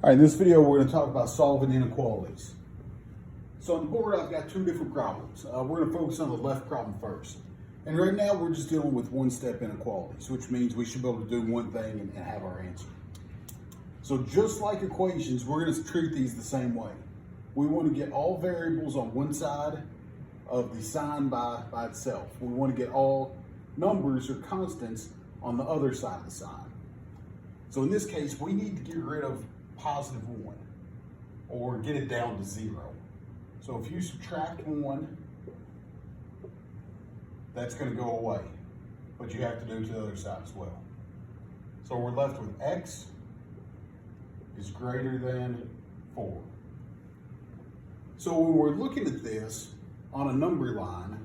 All right, in this video, we're going to talk about solving inequalities. So on the board, I've got two different problems. We're going to focus on the left problem first. And right now, we're just dealing with one-step inequalities, which means we should be able to do one thing and have our answer. So just like equations, we're going to treat these the same way. We want to get all variables on one side of the sign by itself. We want to get all numbers or constants on the other side of the sign. So in this case, we need to get rid of positive 1 or get it down to 0. So if you subtract 1, that's going to go away, but you have to do it to the other side as well. So we're left with x is greater than 4. So when we're looking at this on a number line,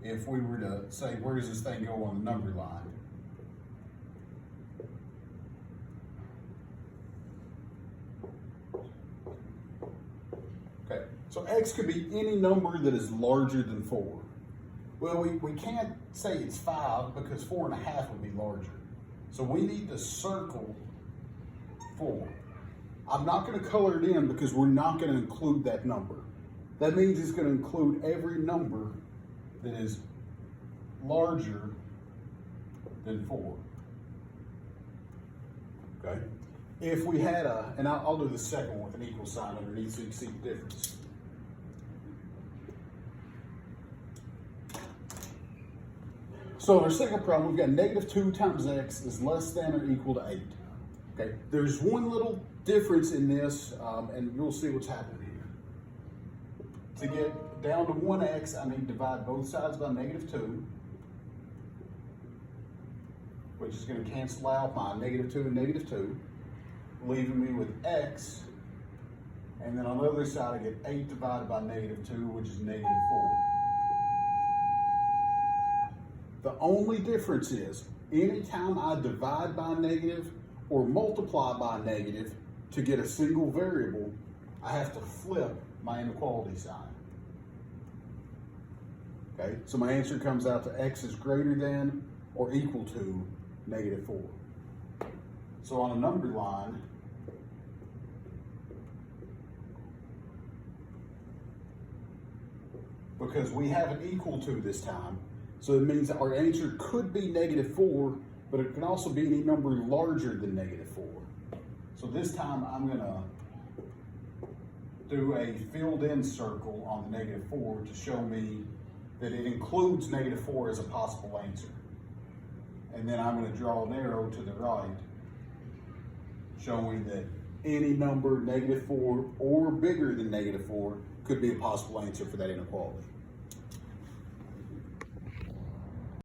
if we were to say, where does this thing go on the number line? Okay, so x could be any number that is larger than 4. Well, we can't say it's 5 because 4.5 would be larger. So we need to circle 4. I'm not going to color it in because we're not going to include that number. That means it's going to include every number that is larger than 4. Okay? If we had and I'll do the second one with an equal sign underneath so you can see the difference. So in our second problem, we've got negative 2 times x is less than or equal to 8. Okay, there's one little difference in this, and you'll see what's happening here. To get down to 1x, I need to divide both sides by negative 2, which is going to cancel out my negative 2 and negative 2, leaving me with x, and then on the other side I get 8 divided by negative 2, which is negative 4. The only difference is, anytime I divide by a negative or multiply by a negative to get a single variable, I have to flip my inequality sign. Okay, so my answer comes out to x is greater than or equal to negative 4. So on a number line, because we have an equal to this time, so it means that our answer could be negative 4, but it can also be any number larger than negative 4. So this time I'm going to do a filled in circle on the negative 4 to show me that it includes negative 4 as a possible answer. And then I'm going to draw an arrow to the right showing that any number negative 4 or bigger than negative 4 could be a possible answer for that inequality.